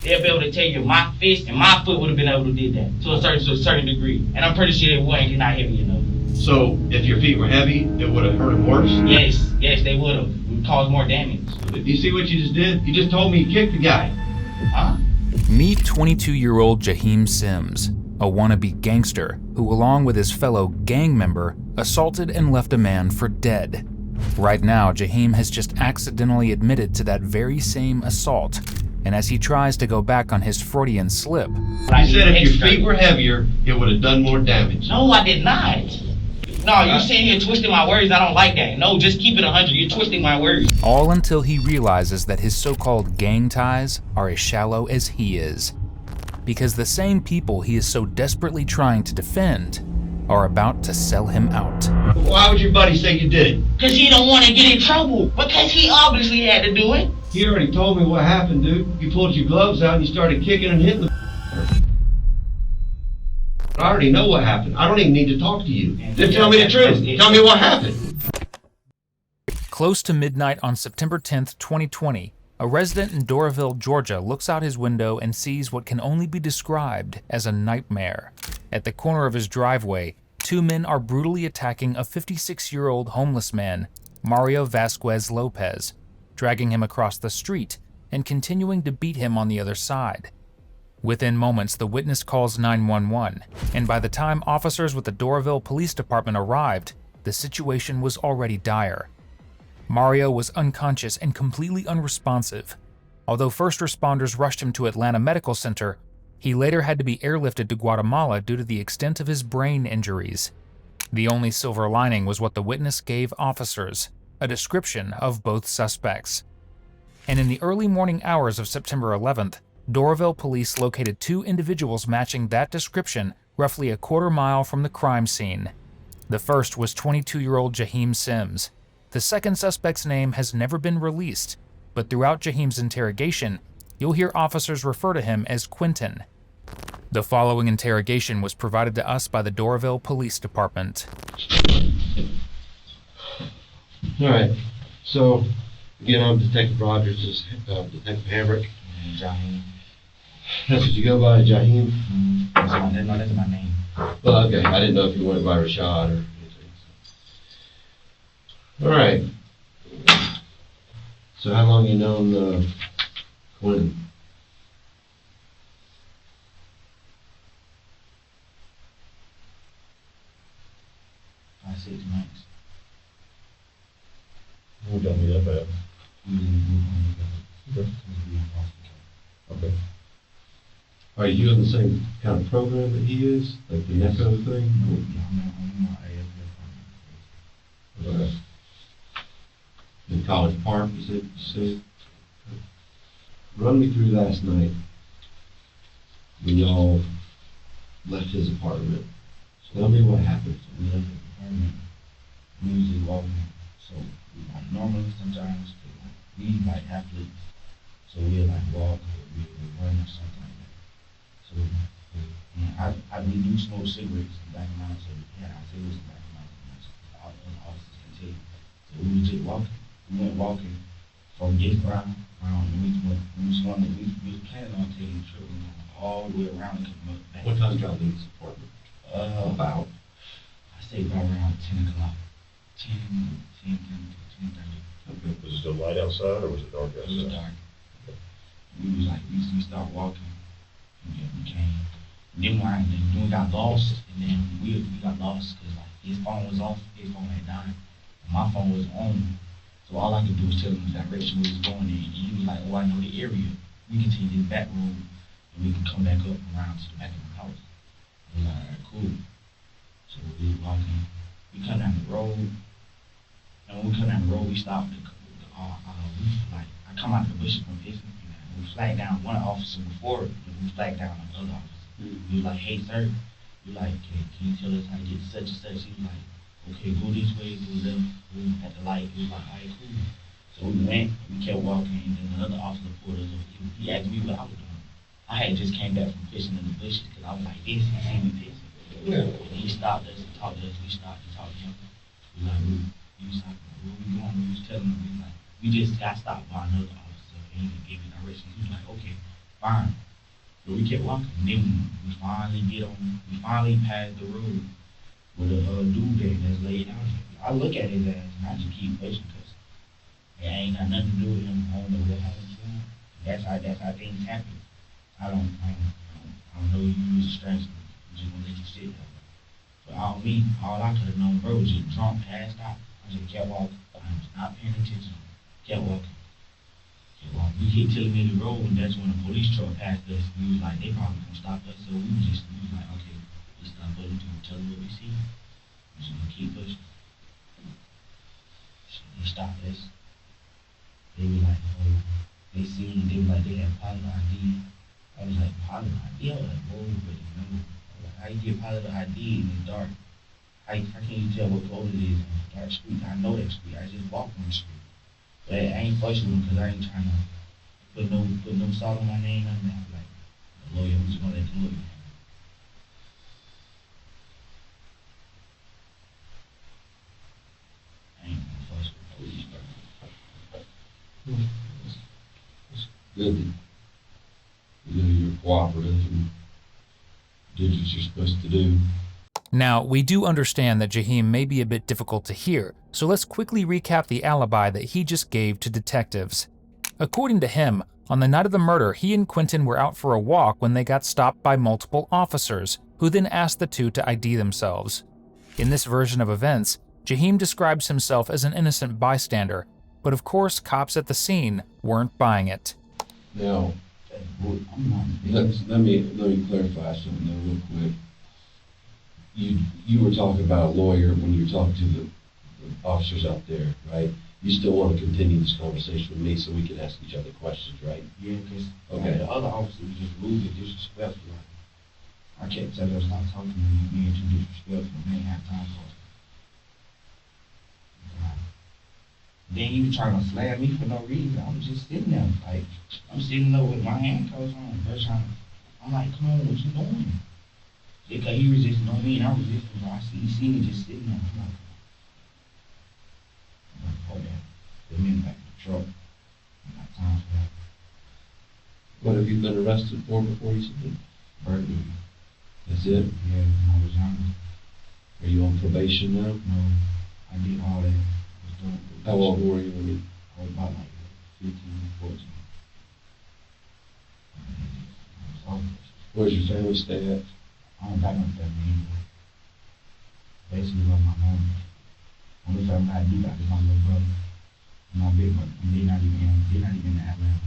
They'll be able to tell you my fist and my foot would have been able to do that to a certain degree. And I'm pretty sure it wasn't not heavy enough. So if your feet were heavy, it would have hurt him worse? Yes, they would have. It would cause more damage. You see what you just did? You just told me you kicked the guy. Huh? Meet 22-year-old Jahem Sims, a wannabe gangster who, along with his fellow gang member, assaulted and left a man for dead. Right now, Jahem has just accidentally admitted to that very same assault, and as he tries to go back on his Freudian slip... You said if your feet were heavier, it would have done more damage. No, I did not. No, you're sitting here twisting my words. I don't like that. No, just keep it 100. You're twisting my words. All until he realizes that his so-called gang ties are as shallow as he is. Because the same people he is so desperately trying to defend are about to sell him out. Why would your buddy say you did it? Because he don't want to get in trouble. Because he obviously had to do it. He already told me what happened, dude. You pulled your gloves out and you started kicking and hitting the I already know what happened. I don't even need to talk to you. Just tell me the truth. Tell me what happened. Close to midnight on September 10th, 2020, a resident in Doraville, Georgia looks out his window and sees what can only be described as a nightmare. At the corner of his driveway, two men are brutally attacking a 56-year-old homeless man, Mario Vasquez Lopez, dragging him across the street and continuing to beat him on the other side. Within moments, the witness calls 911, and by the time officers with the Doraville Police Department arrived, the situation was already dire. Mario was unconscious and completely unresponsive. Although first responders rushed him to Atlanta Medical Center, he later had to be airlifted to Guatemala due to the extent of his brain injuries. The only silver lining was what the witness gave officers, a description of both suspects. And in the early morning hours of September 11th, Doraville police located two individuals matching that description roughly a quarter mile from the crime scene. The first was 22-year-old Jahem Sims. The second suspect's name has never been released, but throughout Jahem's interrogation, you'll hear officers refer to him as Quentin. The following interrogation was provided to us by the Doraville Police Department. All right. So, again, I'm Detective Rogers, this is Detective Hamrick. Jahem. That's what you go by, Jahem? That's my name. Well, okay. I didn't know if you went by Rashad or anything. All right. So how long you known Quentin? About 6 months. Who got me that bad? Okay. Are you in the same kind of program that he is? Like the NECO thing? Okay. In College Park, is it? You run me through last night when y'all left his apartment. So tell me what happened. We left the apartment. We usually walking. So normally sometimes we athletes. So we'll walk or we'll run or something like that. So we do smoke cigarettes in the back of my house. So we had our cigarettes in the back of my house. All the other officers can tell you. So we were just walking. We went walking from this around and we was planning on taking a trip all the way around and come back. What time did y'all leave his apartment? About, I say about around 10 o'clock. 10:30. Okay. Was it still light outside or was it dark outside? It was dark. We started walking. And we came. Then we got lost, and then we got lost because his phone was off, his phone had died, and my phone was on. So all I could do was tell him the direction we was going in, and he was like, "Oh, I know the area. We can take this back road, and we can come back up around to the back of the house." I was like, "All right, cool." So we was walking. We come down the road, and when we come down the road, we stopped. I come out of the bushes from fishing, and we flagged down one officer before, and we flagged down another officer. We was like, "Hey, sir," we like, can you tell us how to get to such and such?" He was like, "Okay, go this way, go left, go at the light." He was like, "All right, cool." So we went, we kept walking, and then another officer pulled us over. He asked me what I was doing. I had just came back from fishing in the bushes because I was like this, he seen me fishing. Yeah. And he stopped us and talked to us. We stopped and talked to him. We like, he was like, "Where we going?" We was telling him, we just got stopped by another officer, and he gave me directions. He was like, "Okay, fine. So we kept walking. And then we finally passed the road with a dude that's laid out here. I look at his ass and I just keep pushing because it ain't got nothing to do with him. I don't know what happened to him. That's how things happen. I don't know you was a stranger. I'm just gonna let you sit there. But all I could have known, bro, was just drunk, passed out. I just kept walking. I was not paying attention. Kept walking. We hit Tillamini Road, and that's when a police truck passed us. We was like, they probably gonna stop us. So we was like, okay, let's stop letting people tell them what we see. We just gonna keep pushing. So they stopped us. They were like, oh, they was like, they had pilot ID. I was like, pilot ID? I was like, whoa, but no. I was like, how you get pilot ID in the dark? How can you tell what road it is in a dark street? I know that street. I just walked on the street. But I ain't fussing with them because I ain't trying to put no salt on my name, nothing like that. Like, the lawyer, I'm just gonna let the lawyer handle it. I ain't gonna fuss with police, bro. It's good that you know you're cooperative and did what you're supposed to do. Now, we do understand that Jahem may be a bit difficult to hear, so let's quickly recap the alibi that he just gave to detectives. According to him, on the night of the murder, he and Quentin were out for a walk when they got stopped by multiple officers, who then asked the two to ID themselves. In this version of events, Jahem describes himself as an innocent bystander, but of course cops at the scene weren't buying it. Now, let me clarify something though real quick. You were talking about a lawyer when you were talking to the officers out there, right? You still want to continue this conversation with me so we can ask each other questions, right? Yeah, because okay. The other officer was just rude and disrespectful. I kept telling her stop talking to me, being too disrespectful. I ain't have time for it. Then he was trying to slam me for no reason. I was just sitting there, like, I'm sitting there with my handcuffs on. I'm like, come on, what you doing? Because he resisted on me and I resisted him. He see me just sitting there. I'm like, oh yeah. Put me in the back of the truck. I got time for that. What have you been arrested for before you said? Burglary. That's it? Yeah, when I was younger. Are you on probation now? No, I did all that. How old were you when you? I was about like 15, 14. Where's your family stay at? I don't got no family anymore. Basically, love my mom. Only family I do got is my little brother and my big brother. And they're not even in Atlanta.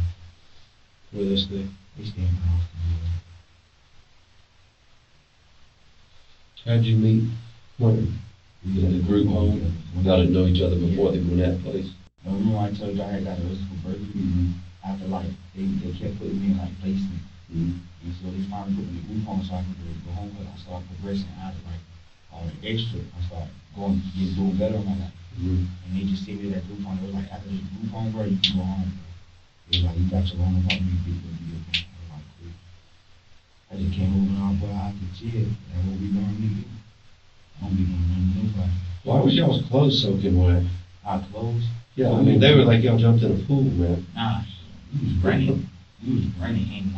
Where they stay? They stay in Austin. How'd you meet Quentin? You had a group home? Y'all didn't know each other before they were in that place? Remember when I told you I had got arrested for burglary? After like, they kept putting me in like placement. And so they finally put me in the group home so I could go home because I started progressing out of like all the extra. I started doing better in my life. And they just sent me to that group home. It was like, after the group home, bro, you can go home, bro. It was like, you got your own apartment, you can do your thing. I was like, cool. I just came over and I brought out the chill. That's what we normally do. I don't be doing nothing to nobody. Why was y'all's clothes soaking wet? Our clothes? Yeah, I mean, they were like y'all jumped in a pool, man. Nah, he was running. And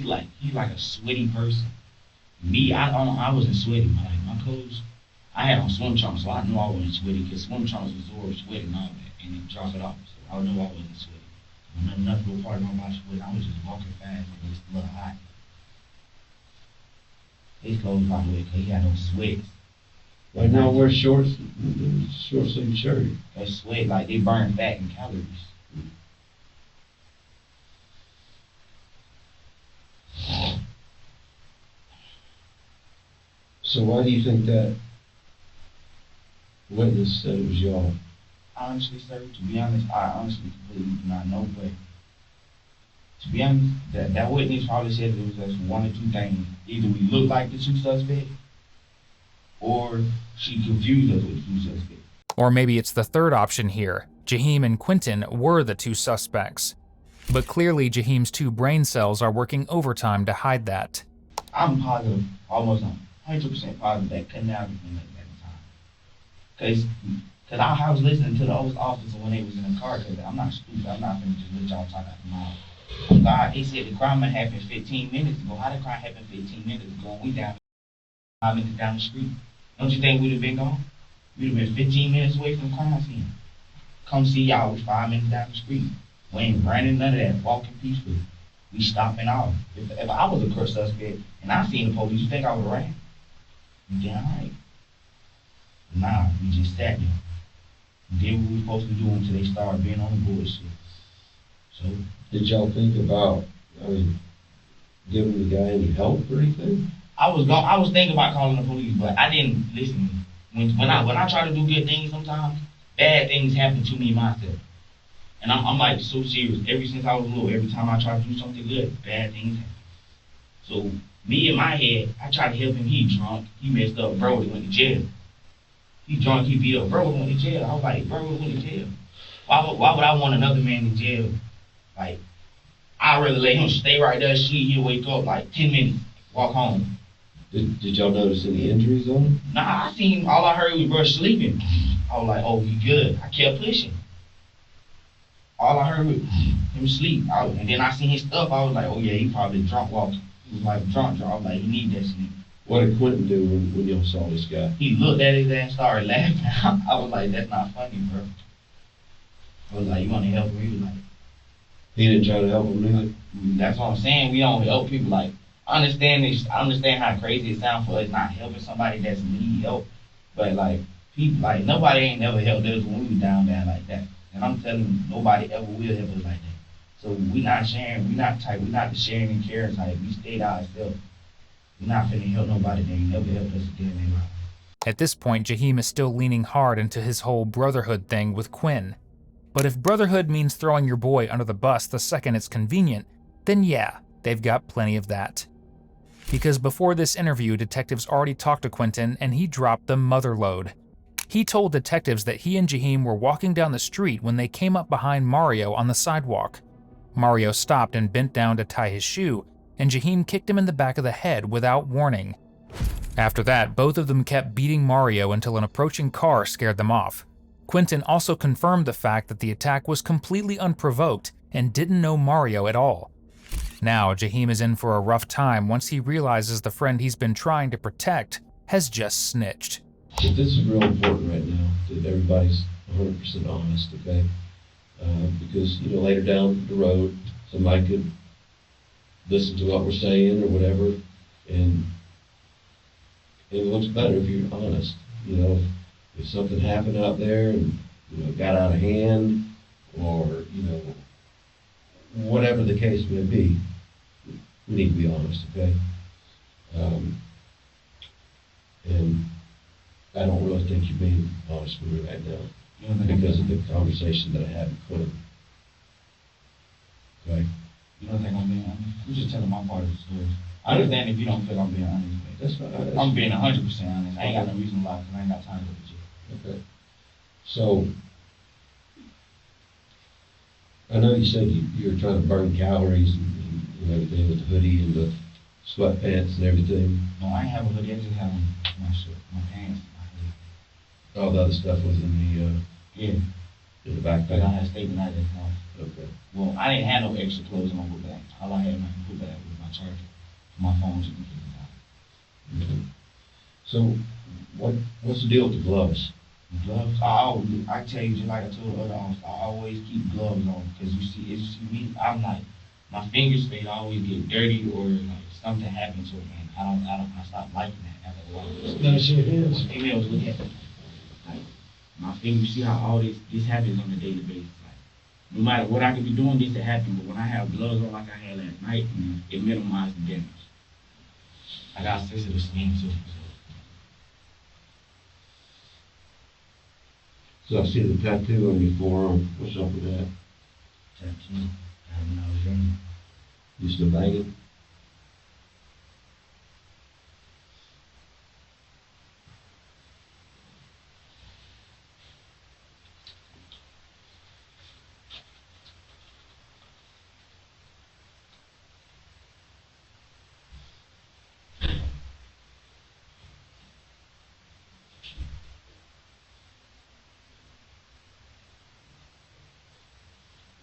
like he's like a sweaty person. Me, I wasn't sweaty, but like my clothes, I had on swim trunks, so I knew I wasn't sweaty because swim trunks absorb sweat and all that, and it drop it off. So I knew I wasn't sweaty. Nothing was part of my body sweating. I was just walking fast and it was a little hot. His clothes probably wet because he had no sweats. Like now wear shorts, short sleeve shirt. They sweat like they burn fat and calories. So why do you think that witness said it was y'all? Honestly, sir, to be honest, I honestly completely do not know, but to be honest, that witness probably said it was just one or two things. Either we look like the two suspects, or she confused us with the two suspects. Or maybe it's the third option here. Jahem and Quentin were the two suspects. But clearly Jahem's two brain cells are working overtime to hide that. I'm positive, almost 100% positive that couldn't have been at the time. Because I was listening to the old officer when they was in the car, because I'm not stupid. I'm not going to just let y'all talk out the mouth. Oh God, they said the crime happened 15 minutes ago. How did the crime happen 15 minutes ago? And we down 5 minutes down the street. Don't you think we'd have been gone? We'd have been 15 minutes away from the crime scene. Come see y'all, we 5 minutes down the street. We ain't running none of that, walking peacefully. We stopping out. If I was a cursed suspect and I seen the police, you think I would have ran? You damn right. Nah, we just sat there. We did what we were supposed to do until they started being on the bullshit. So, Did y'all think about, giving the guy any help or anything? I was thinking about calling the police, but I didn't listen. When I try to do good things, sometimes bad things happen to me myself. And I'm like so serious. Ever since I was little, every time I try to do something good, bad things happen. So me in my head, I tried to help him. He drunk, he messed up, bro, he went to jail. He drunk, he beat up, bro, went to jail. I was like, bro, went to jail. Why would I want another man in jail? Like, I'd rather let him stay right there, sleep, he'll wake up like 10 minutes, walk home. Did y'all notice any injuries on him? Nah, I seen, all I heard was bro sleeping. I was like, oh, he good. I kept pushing. All I heard was him sleep. And then I seen his stuff. I was like, oh yeah, he probably drunk walking. He was like drunk. I was like, he need that sleep. What did Quentin do when y'all saw this guy? He looked at his ass, started laughing. I was like, that's not funny, bro. I was like, you want to help him? He was like, He didn't try to help him either? that's what I'm saying. We don't help people. Like, I understand how crazy it sounds for us not helping somebody that's need help. But like, people, like nobody ain't never helped us when we was down bad like that. And I'm telling you, nobody ever will help us like that. So we not sharing, we not the sharing and caring type. We stayed out ourselves. We not finna help nobody that ain't never helped us again in their life. At this point, Jahem is still leaning hard into his whole brotherhood thing with Quinn. But if brotherhood means throwing your boy under the bus the second it's convenient, then yeah, they've got plenty of that. Because before this interview, detectives already talked to Quentin and he dropped the mother load. He told detectives that he and Jahem were walking down the street when they came up behind Mario on the sidewalk. Mario stopped and bent down to tie his shoe, and Jahem kicked him in the back of the head without warning. After that, both of them kept beating Mario until an approaching car scared them off. Quentin also confirmed the fact that the attack was completely unprovoked and didn't know Mario at all. Now, Jahem is in for a rough time once he realizes the friend he's been trying to protect has just snitched. But this is real important right now, that everybody's 100% honest, okay? Because, later down the road, somebody could listen to what we're saying or whatever, and it looks better if you're honest. If something happened out there and, got out of hand, or, whatever the case may be, we need to be honest, okay? And I don't really think you're being honest with me right now because of the conversation that I had with Quinn. Okay? You don't think I'm being honest? I'm just telling my part of the story. I understand if you don't feel I'm being honest. That's fine. I'm being 100% honest. I ain't got no reason to lie because I ain't got time to go to jail. Okay. So, I know you said you were trying to burn calories and everything with the hoodie and the sweatpants and everything. No, I ain't have a hoodie. I just have my shirt, my pants, my hoodie. All the other stuff was in the Yeah. in the But I backpack. had a statement out there. Okay. Well, I didn't have no extra clothes in my book bag. All I had in my book bag was my charger, my phone, and computer. Mhm. So, what's the deal with the gloves? Gloves. I tell you, just like I told the other officer, I always keep gloves on because you see me. I'm like, my fingers, they always get dirty or like something happens to it, and I stopped liking that after a while. No, sure is. When females look at me, like my fingers, you see how all this happens on a daily basis. Like no matter what I could be doing, this to happen, but when I have gloves on like I had last night, it minimizes the damage. I got sensitive skin too. So I see the tattoo on your forearm. What's up with that? Tattoo. I have when I was young. You still banging?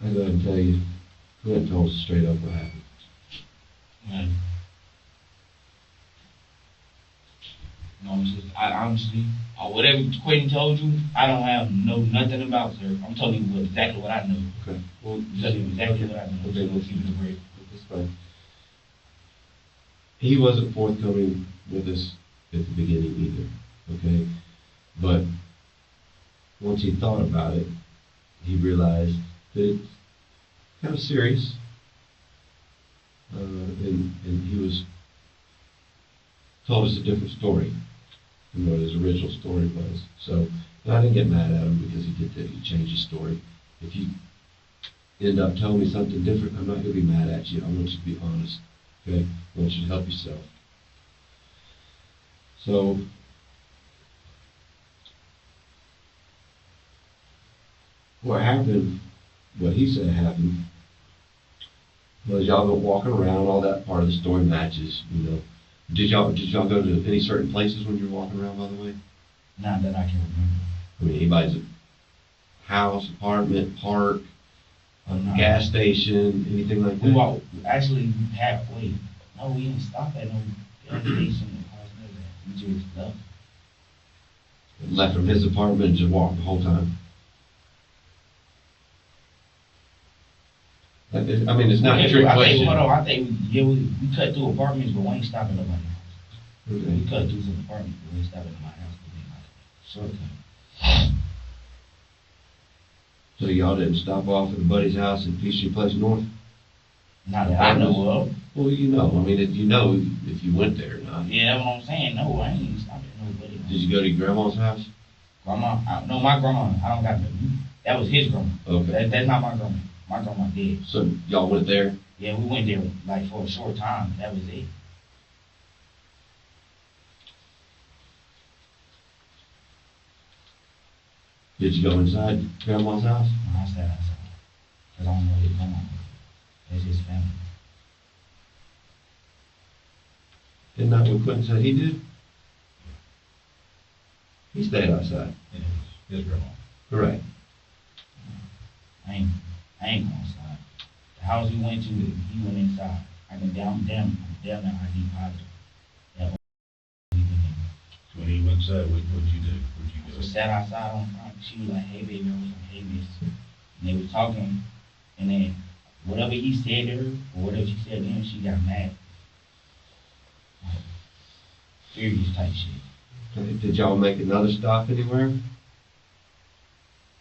I go ahead and tell you, Go ahead and tell us straight up what happened. Like, you know, I honestly, whatever Quentin told you, I don't know nothing about, sir. I'm telling you exactly what I know. Okay. Well, I'm telling you exactly what I know. Okay, Let's keep it a break. That's fine. He wasn't forthcoming with us at the beginning either, okay? But once he thought about it, he realized that it's kind of serious. And he told us a different story than what his original story was. So, and I didn't get mad at him because he did that. He changed his story. If you end up telling me something different, I'm not going to be mad at you. I want you to be honest. Okay? I want you to help yourself. So, what happened, what he said happened, was y'all go walking around, all that part of the story matches, you know. Did y'all go to any certain places when you were walking around, by the way? Not that I can remember. I mean, anybody's house, apartment, park, No. gas station, anything like that? We walked, actually, we didn't stop at no gas station. We just left. Left from his apartment and just walked the whole time? I mean, it's not a trick question. I think we cut through apartments, but we ain't stopping nobody else. Okay. We cut through some apartments, but we ain't stopping nobody else. Shortcut. So y'all didn't stop off at a buddy's house in Peachtree Place North? Not that I know of. Well, you know, I mean, you know if you went there or not. Yeah, that's what I'm saying. No, I ain't stopping nobody. Did you go to your grandma's house? Grandma? No, my grandma. I don't got no. That was his grandma. Okay. That's not my grandma. My grandma dead. So y'all went there? Yeah, we went there like for a short time. That was it. Did you go inside grandma's house? No, I sat outside. Because I don't know his grandma. That's his family. Isn't that what Quentin said he did? He stayed outside. His grandma. Correct. I ain't going outside. The house we went to, he went inside. I can down now ID positive. That was he went in. So when he went inside, what did you do? Where'd you So go? sat outside on front. She was like, "Hey baby," I was like, "Hey miss." And they were talking, and then whatever he said to her, or whatever she said to him, she got mad. Like, furious type shit. Okay. Did y'all make another stop anywhere?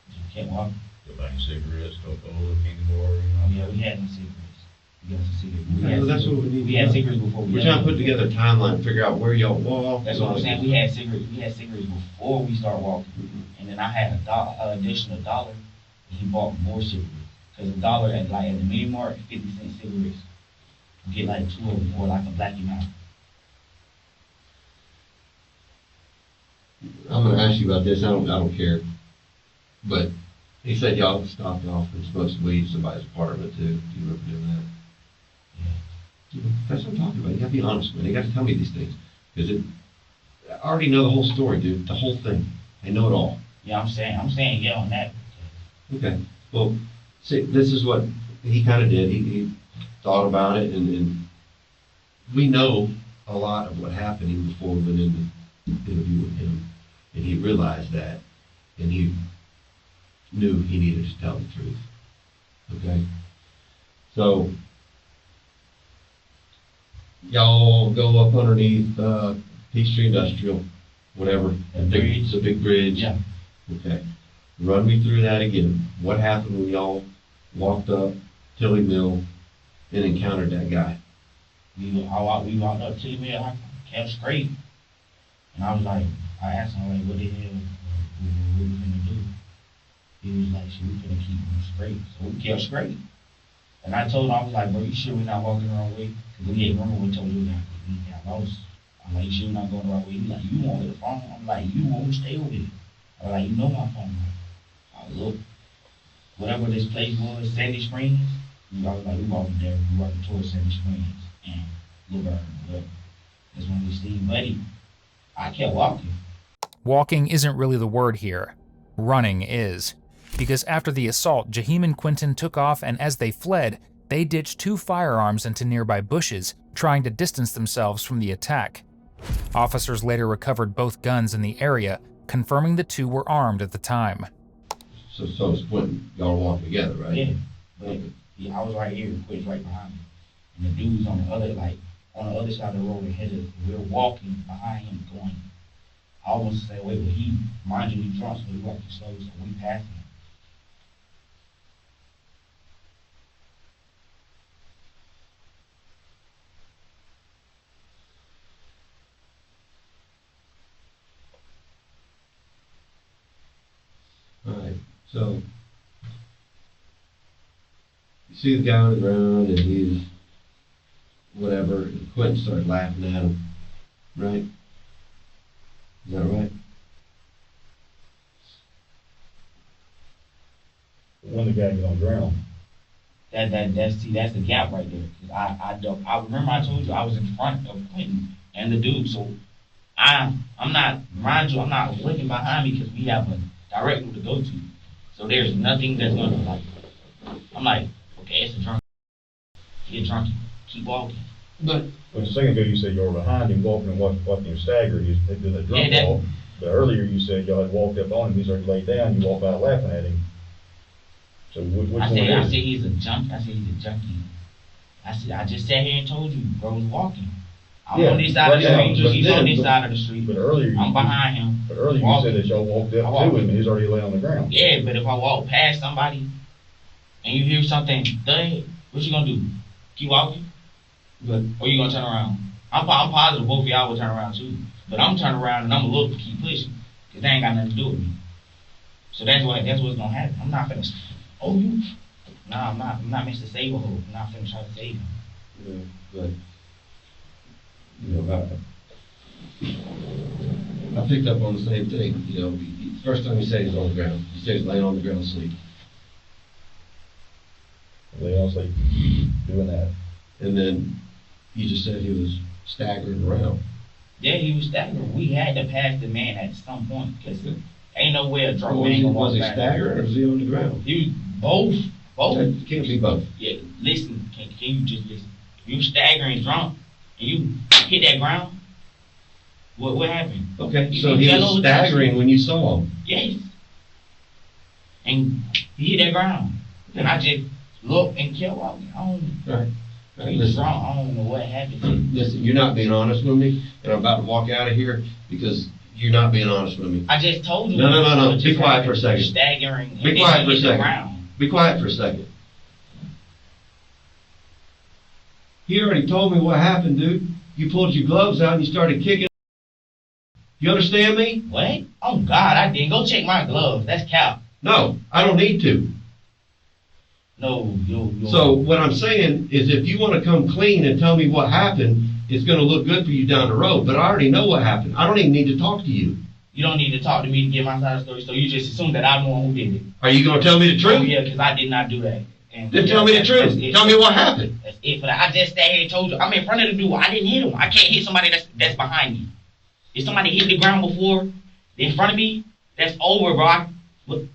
Just kept walking. Go buy any cigarettes, Coca-Cola, candy bar, you Oh know? yeah, we had some cigarettes. We got some cigarettes. We Okay, had well, that's cigarettes. what we need We to had know. cigarettes before. We're trying to put together a timeline, figure out where y'all walked. That's what I'm saying. We had cigarettes. We had cigarettes before we started walking, and then I had additional $1, and he bought more cigarettes. Cause $1 at the mini mart, 50-cent cigarettes. You get like 2 of them, or like a Blackie Mountain. I'm gonna ask you about this, I don't care. But he said y'all stopped off and smoked some weed in somebody's apartment too. Do you remember doing that? Yeah. That's what I'm talking about. You gotta be honest, man. You gotta tell me these things. Because I already know the whole story, dude. The whole thing. I know it all. Yeah, I'm saying yeah on that. Okay. Well, see, this is what he kind of did. He thought about it, and we know a lot of what happened even before we went in the interview with him. And he realized that, and he knew he needed to tell the truth. Okay? So, y'all go up underneath Peachtree Industrial, whatever. It's a big bridge. Yeah. Okay. Run me through that again. What happened when y'all walked up Tilly Mill and encountered that guy? We walked up to the mill. I kept straight, and I was like, I asked him like, what the hell, what we finna do? He was like, "Shit, we finna keep him straight." So we kept straight. And I told him, I was like, "Bro, you sure we're not walking the wrong way?" Because we ain't remember what told you that we got lost. I'm like, "You sure we're not going the wrong way?" He like, "You want the phone?" I'm like, "You won't stay over there." I'm like, "You know my phone." I look, whatever this place was, Sandy Springs, we walking there, we walking towards Sandy Springs and Laverne, whatever. That's when we seen Buddy. I kept walking. Walking isn't really the word here. Running is. Because after the assault, Jahem and Quentin took off, and as they fled, They ditched 2 firearms into nearby bushes, trying to distance themselves from the attack. Officers later recovered both guns in the area, confirming the 2 were armed at the time. So it's Quentin. Y'all walking together, right? Yeah, but I was right here, Quentin's right behind me. And the dude's on the other, on the other side of the road ahead of us. We're walking behind him going. I almost say, wait, but mind you, he drunk, so he walked slow, so we passed him. Alright, so you see the guy on the ground and he's whatever, and Quentin started laughing at him, right? Is that right? When the guy get on the ground, That's the gap right there. 'Cause I remember I told you I was in front of Quentin and the dude, so I'm not looking behind me because we have a direct route to go to. So there's nothing that's gonna I'm like, okay, it's a drunk. Get drunk, keep walking. But when a second ago you said you were behind him walking and watching him stagger, he did the drunk Yeah, walk. But earlier you said y'all had walked up on him, he's already laid down, you walked by laughing at him. So which one I said is it? he's a junkie. I just sat here and told you, bro was walking. I'm Yeah, on this side of the right street, now, he's but on this then- side of the street. But earlier I'm behind him. But earlier you walking. said that y'all walked I up walked. to him and he's already laying on the ground. Yeah, but if I walk past somebody and you hear something thud, what you gonna do? Keep walking? but Or you gonna turn around? I'm positive both of y'all will turn around too. But I'm turning around and I'm gonna look to keep pushing. Cause they ain't got nothing to do with me. So that's what's gonna happen. I'm not finna, oh you? Nah, I'm not Mr. Saberho. I'm not finna try to save him. but I picked up on the same thing. First time he said he's on the ground. He said he's laying on the ground asleep. They all say doing that. And then he just said he was staggering around. Yeah, he was staggering. We had to pass the man at some point because ain't no way a drunk man gonna Was walk he back. staggering or was he on the ground? He was both. It can't be both. Yeah, listen. Can you just listen? You staggering drunk and you hit that ground. What happened? Okay, You so can he tell was over the staggering street. when you saw him. Yes. And he hit that ground. And I just looked and kept walking. I don't. Right. He was Listen, drunk. I don't know what happened. listen, you're not being honest with me, and I'm about to walk out of here because you're not being honest with me. I just told you. No. what Be just quiet happened. for a second. Staggering. and Be then quiet he for a hit the second. ground. Be quiet for a second. He already told me what happened, dude. You pulled your gloves out and you started kicking. You understand me? What? Oh God, I didn't. Go check my gloves. That's cap. No, I don't need to. No, yo. So what I'm saying is if you want to come clean and tell me what happened, it's going to look good for you down the road. But I already know what happened. I don't even need to talk to you. You don't need to talk to me to get my side of the story. So you just assume that I'm the one who did it. Are you going to tell me the Oh truth? yeah, because I did not do that. And Then tell me the that's truth. it. Tell me what happened. That's it for that. I just sat here and told you. I'm in front of the dude. I didn't hit him. I can't hit somebody that's behind me. If somebody hit the ground before, in front of me, that's over, bro.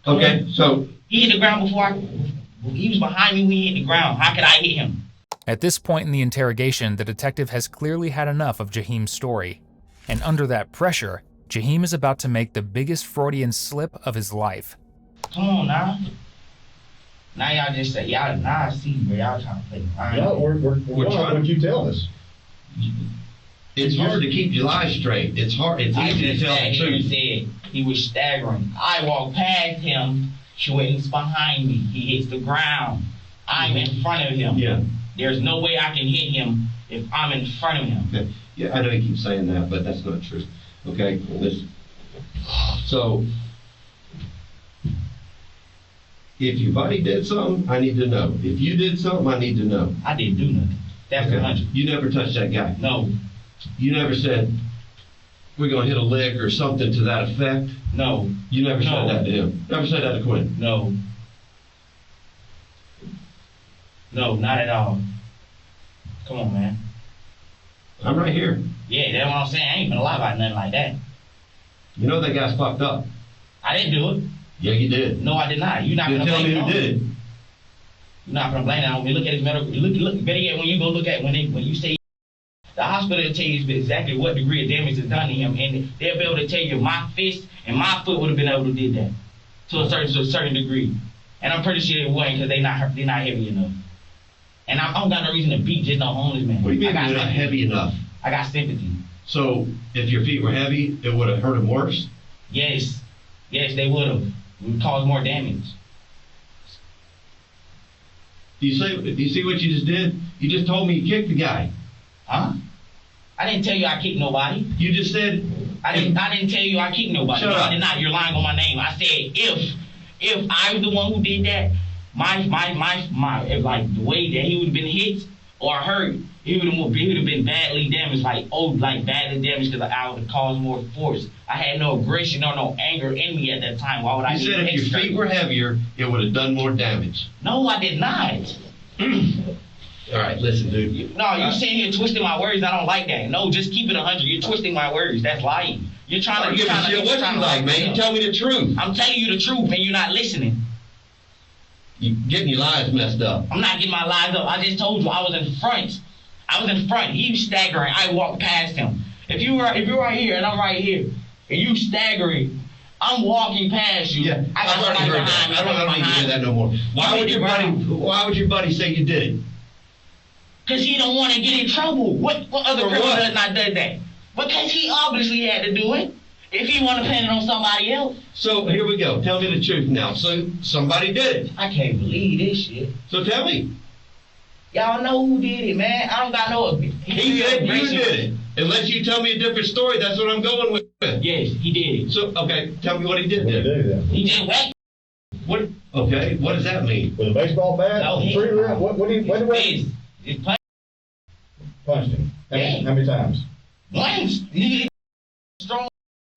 Okay, so He hit the ground before he was behind me when he hit the ground. How could I hit him? At this point in the interrogation, the detective has clearly had enough of Jahem's story. And under that pressure, Jahem is about to make the biggest Freudian slip of his life. Come on now. Now y'all just say, now I see where y'all trying to play behind. No, we're We're trying. trying- What you telling us? it's hard to keep your lies straight. It's hard. It's I easy to just tell sat the here and truth. said he was staggering. I walked past him. Schwitten's behind me. He hits the ground. I'm in front of him. Yeah. There's no way I can hit him if I'm in front of him. Okay. Yeah, I know you keep saying that, but that's not true. Okay, listen. So, if your buddy did something, I need to know. If you did something, I need to know. I didn't do nothing. That's Okay. 100. You never touched that guy. No, You never said, we're going to hit a leg or something to that effect. no, You never No. said that to him. Never said that to Quinn. no. No, not at all. Come on, man. I'm right here. Yeah, that's what I'm saying. I ain't gonna lie about nothing like that. You know that guy's fucked up. I didn't do it. Yeah, you did. No, I did not. You're not Then gonna tell blame me it who on did it. You're not gonna blame that on me. Look at his medical. Look. Better yet, when you go look at when you say the hospital will tell you exactly what degree of damage is done to him, and they'll be able to tell you my fist and my foot would have been able to do that to a certain degree. And I'm pretty sure it wasn't because they're not heavy enough. And I don't got no reason to beat just no homeless man. What do you mean they're not heavy enough? I got sympathy. So if your feet were heavy, it would have hurt him worse? Yes, they would have. It would cause more damage. Do you see what you just did? You just told me you kicked the guy. Huh? I didn't tell you I kicked nobody. You just said I didn't tell you I kicked nobody. Shut No, up. I did not. You're lying on my name. I said if I was the one who did that, my if like the way that he would have been hit or hurt, he would have been badly damaged, like badly damaged because I would have caused more force. I had no aggression or no anger in me at that time. Why would I? You said if your feet were heavier, it would have done more damage. No, I did not. All right, listen, dude. You sitting here twisting my words. I don't like that. No, just keep it 100. You're twisting my words. That's lying. You're trying to. I don't give a shit what you like, man. You tell me the truth. I'm telling you the truth, and you're not listening. You getting your lies messed up. I'm not getting my lies up. I just told you I was in front. He was staggering. I walked past him. If you're right here and I'm right here, and you staggering, I'm walking past you. Yeah, I got I've already somebody heard behind me. that. I don't need to hear that no more. Why would your buddy say you did it? Because he don't want to get in trouble. What other For criminal what? has not done that? Because he obviously had to do it. If he want to pin it on somebody else. So here we go. Tell me the truth now. So somebody did it. I can't believe this shit. So tell me. Y'all know who did it, man. I don't got no. He said you did it. Unless you tell me a different story, that's what I'm going with. Yes, he did it. So okay, tell me what he did What did he then. do then? He did what? What? Okay, what does that mean? With a baseball bat? No, he- Tree root? What did he It's play. punched him? How many times? Once. He strong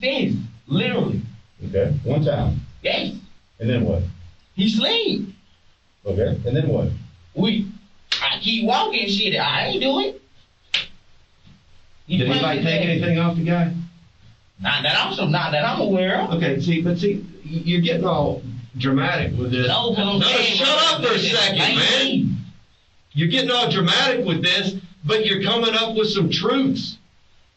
fist. Literally. Okay, one time. Yes. And then what? He sleep. Okay, and then what? I keep walking shit. I ain't do it. He Did punched anybody his take ass. anything off the guy? Not that I'm aware of. Okay, see, you're getting all dramatic with this. No, because I'm saying. Shut up for a second, man. You're getting all dramatic with this, but you're coming up with some truths.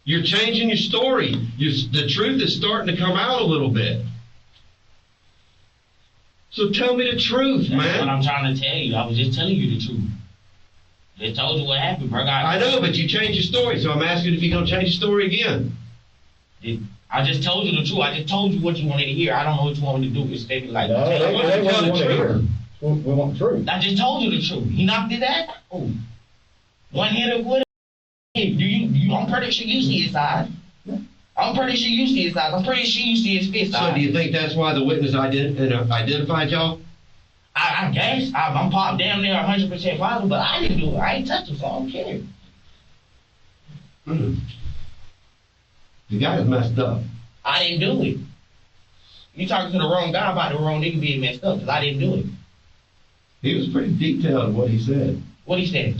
You're changing your story. The truth is starting to come out a little bit. So tell me the truth, That's man. what I'm trying to tell you. I was just telling you the truth. Just told you what happened, bro. I know, but you changed your story, so I'm asking if you're going to change your story again. I just told you the truth. I just told you what you wanted to hear. I don't know what you want me to do. It's maybe like. No, they want to hear. We want the truth. I just told you the truth. He knocked his ass out. One hitter would. I'm pretty sure you see his eyes. I'm pretty sure you see his eyes. I'm pretty sure you see his fist. So do you think that's why the witness identified y'all? I guess I'm damn near 100% positive, but I didn't do it. I ain't touched him, so I don't care. The guy is messed up. I didn't do it. You talking to the wrong guy about the wrong nigga being messed up, because I didn't do it. He was pretty detailed in what he said. What he said?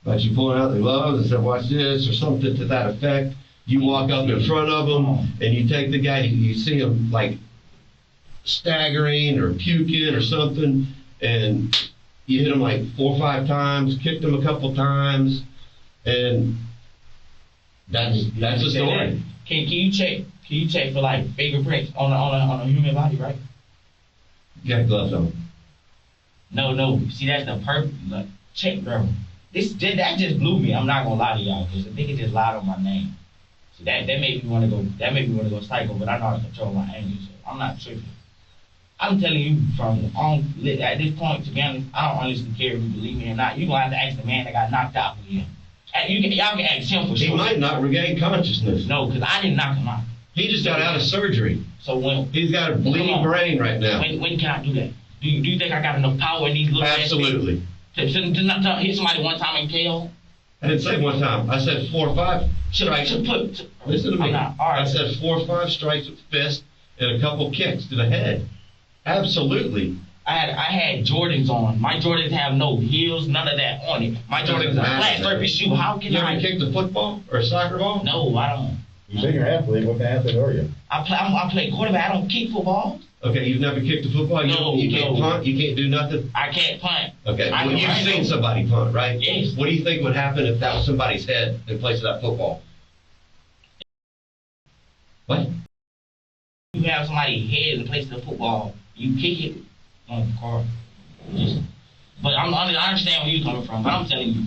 Like you pulling out the gloves and said, watch this, or something to that effect. You walk up in front of him, and you take the guy, you see him like staggering or puking or something, and you hit him like 4 or 5 times, kicked him a couple times, and that's the story. Can you check for like fingerprints on a human body, right? You got gloves on. No. See, that's the perfect check, bro. That just blew me. I'm not gonna lie to y'all, because the nigga just lied on my name. So that made me want to go. That made me want to go psycho. But I know how to control my anger, so I'm not tripping. I'm telling you at this point, to be honest, I don't honestly care if you believe me or not. You gonna have to ask the man that got knocked out for you. Y'all can ask him for sure. He might not regain consciousness. No, because I didn't knock him out. He just got out of surgery. So when He's got a bleeding brain right now. when can I do that? Do you think I got enough power in these little Absolutely. to not hit somebody one time and KO? I didn't say one time. I said 4 or 5 strikes. Listen to me. All right. I said 4 or 5 strikes with fist and a couple kicks to the head. Absolutely. I had Jordans on. My Jordans have no heels, none of that on it. My Jordans are flat surface shoe. How can You I? ever kicked a football or a soccer ball? No, I don't. You say you're an athlete. What kind of athlete are you? I play quarterback. I don't kick football. Okay, you've never kicked a football? You can't punt? You can't do nothing? I can't punt. Okay, well, you've seen somebody punt, right? Yes. What do you think would happen if that was somebody's head in place of that football? What? You have somebody's head in place of the football, you kick it on the car. But I understand where you're coming from, but I'm telling you,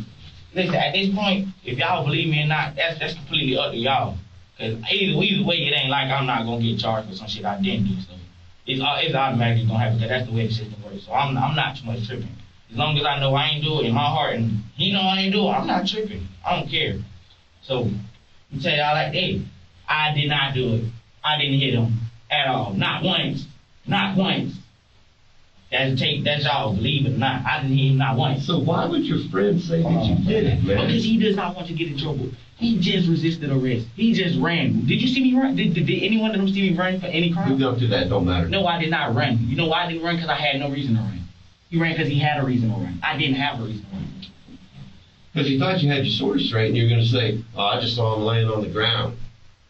listen, at this point, if y'all believe me or not, that's completely up to y'all. Cause either way, it ain't like I'm not gonna get charged for some shit I didn't do. So it's automatically gonna happen because that's the way the system works. So I'm not too much tripping. As long as I know I ain't do it in my heart and he know I ain't do it, I'm not tripping. I don't care. So you tell y'all like, hey, I did not do it. I didn't hit him at all. Not once. Not once. That's y'all, believe it or not. I didn't hit him not once. So why would your friend say that you did it, man? Because he does not want to get in trouble. He just resisted arrest. He just ran. Did you see me run? Did anyone of them see me run for any crime? We don't do that. Don't matter. No, I did not run. You know why I didn't run? Because I had no reason to run. He ran because he had a reason to run. I didn't have a reason to run. Because he thought you had your sword straight, and you're going to say, "Oh, I just saw him laying on the ground."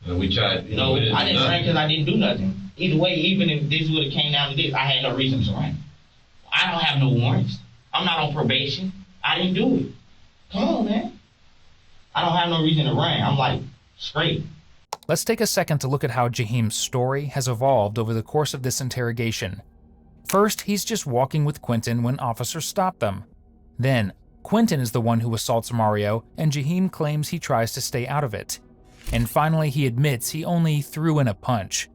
And we tried. No, I didn't run because I didn't do nothing. Either way, even if this would have came down to this, I had no reason to run. I don't have no warrants. I'm not on probation. I didn't do it. Come on, man. I don't have no reason to run. I'm like, straight. Let's take a second to look at how Jahem's story has evolved over the course of this interrogation. First, he's just walking with Quentin when officers stop them. Then, Quentin is the one who assaults Mario, and Jahem claims he tries to stay out of it. And finally, he admits he only threw in a punch.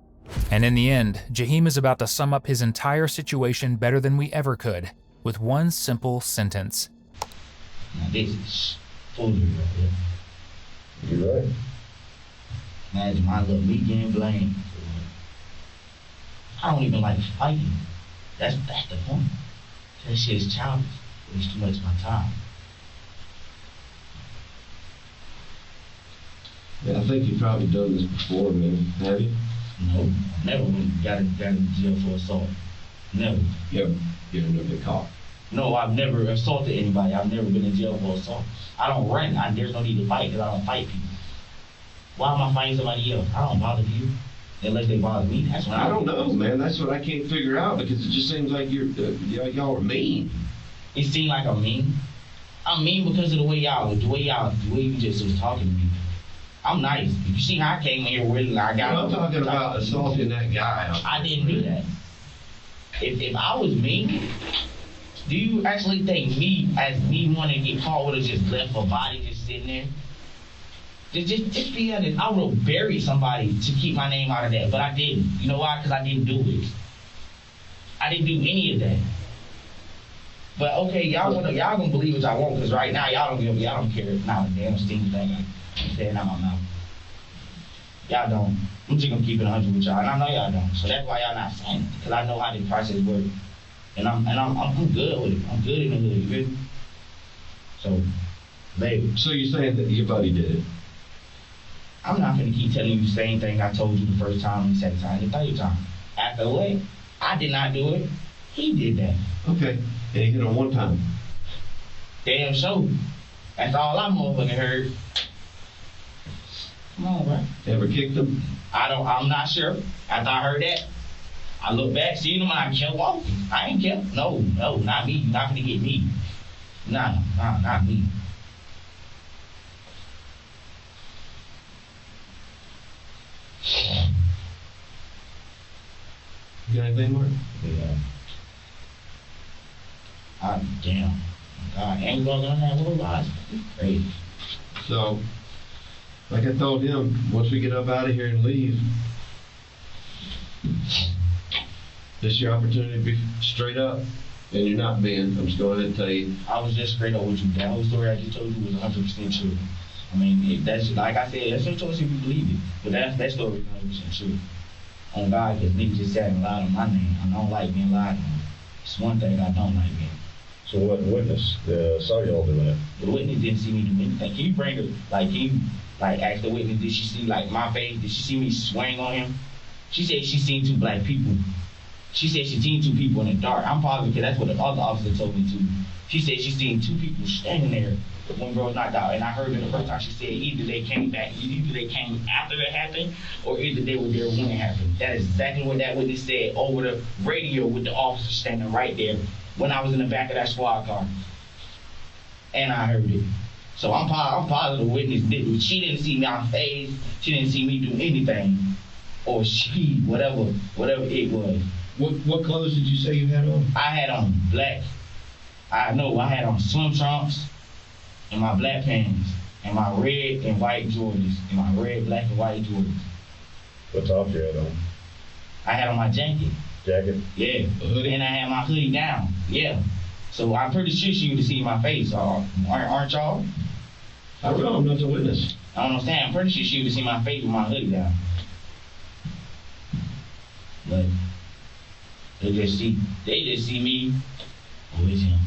And in the end, Jahem is about to sum up his entire situation better than we ever could, with one simple sentence. Now this is foolery right here. You're right. Imagine my little me getting blamed. I don't even like fighting. That's the point. That shit is childish. It's too much of my time. Yeah, I think you've probably done this before, man. Have you? No, never got in jail for assault. Never. You've never been caught. No, I've never assaulted anybody. I've never been in jail for assault. I don't run. There's no need to fight because I don't fight people. Why am I fighting somebody else? I don't bother you unless they bother me. That's what I don't know, man. That's what I can't figure out because it just seems like y'all are mean. It seems like I'm mean. I'm mean because of the way you just was talking to me. I'm nice. You see how I came in here with I got. I'm talking about assaulting that guy. I didn't do that. If I was mean, do you actually think me wanting to get caught would have just left a body just sitting there? Just be honest. I would have buried somebody to keep my name out of that, but I didn't. You know why? Because I didn't do it. I didn't do any of that. But okay, y'all gonna believe what y'all want, because right now y'all don't care now the damn stinky thing I'm saying out my mouth. Y'all don't. I'm just gonna keep it 100 with y'all, and I know y'all don't. So that's why y'all not saying it, because I know how this process works, and I'm good with it. I'm good in the hood, you feel me? So, baby. So you're saying that your buddy did it? I'm not gonna keep telling you the same thing I told you the first time, the second time, the third time. After the way, I did not do it. He did that. Okay. And he hit him one time. Damn sure. That's all I motherfucking heard. Come on, bro. Ever kicked him? I'm not sure. After I heard that, I looked back, seen him, and I kept walking. I ain't kept. No, not me. You're not gonna get me. Nah, not me. You got anything, Mark? Yeah. Damn. God, ain't walking on that little rise. Crazy. So, like I told him, once we get up out of here and leave, this is your opportunity to be straight up. And you're not being. I'm just going ahead and tell you. I was just straight up with you. That whole story I just told you was 100% true. I mean, that's like I said, that's your choice if you believe it. But that story is 100% true. On God, because niggas just sat and lied on my name. I don't like being lied on. It's one thing I don't like being. So what witness saw y'all doing it? The witness didn't see me do anything. Can you bring her, ask the witness, did she see, my face? Did she see me swing on him? She said she seen two black people. She said she seen two people in the dark. I'm positive because that's what the other officer told me too. She said she seen two people standing there when bro was knocked out. And I heard her the first time she said either they came after it happened, or either they were there when it happened. That is exactly what that witness said over the radio with the officer standing right there when I was in the back of that squad car. And I heard it. So I'm positive the witness didn't. She didn't see me on face. She didn't see me do anything. Or she, whatever it was. What clothes did you say you had on? I had on black. I had on swim trunks and my black pants and my red and white Jordans and my red, black, and white Jordans. What top you had on? I had on my jacket. Jacket? Yeah. And I had my hoodie down. Yeah. So I'm pretty sure she would see my face. Aren't y'all? I don't know. I'm not the witness. I don't understand. I'm pretty sure she would see my face with my hoodie down. But they just see me. Oh, it's him.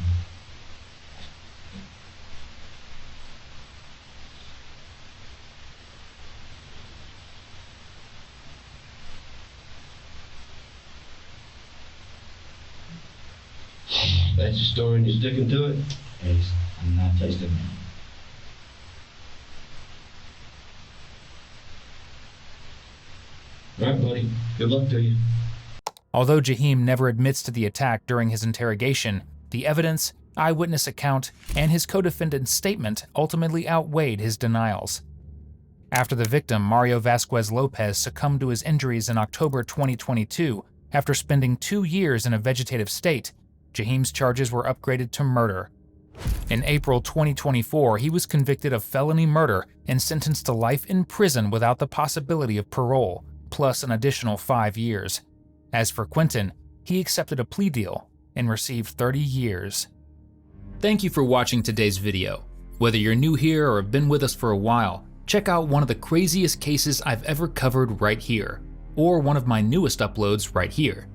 That's your story and you're sticking to it? Yes, I'm not touching it. All right, buddy. Good luck to you. Although Jahem never admits to the attack during his interrogation, the evidence, eyewitness account, and his co-defendant's statement ultimately outweighed his denials. After the victim, Mario Vasquez Lopez, succumbed to his injuries in October 2022 after spending 2 years in a vegetative state, Jahem's charges were upgraded to murder. In April 2024, he was convicted of felony murder and sentenced to life in prison without the possibility of parole, plus an additional 5 years. As for Quentin, he accepted a plea deal and received 30 years. Thank you for watching today's video. Whether you're new here or have been with us for a while, check out one of the craziest cases I've ever covered right here, or one of my newest uploads right here.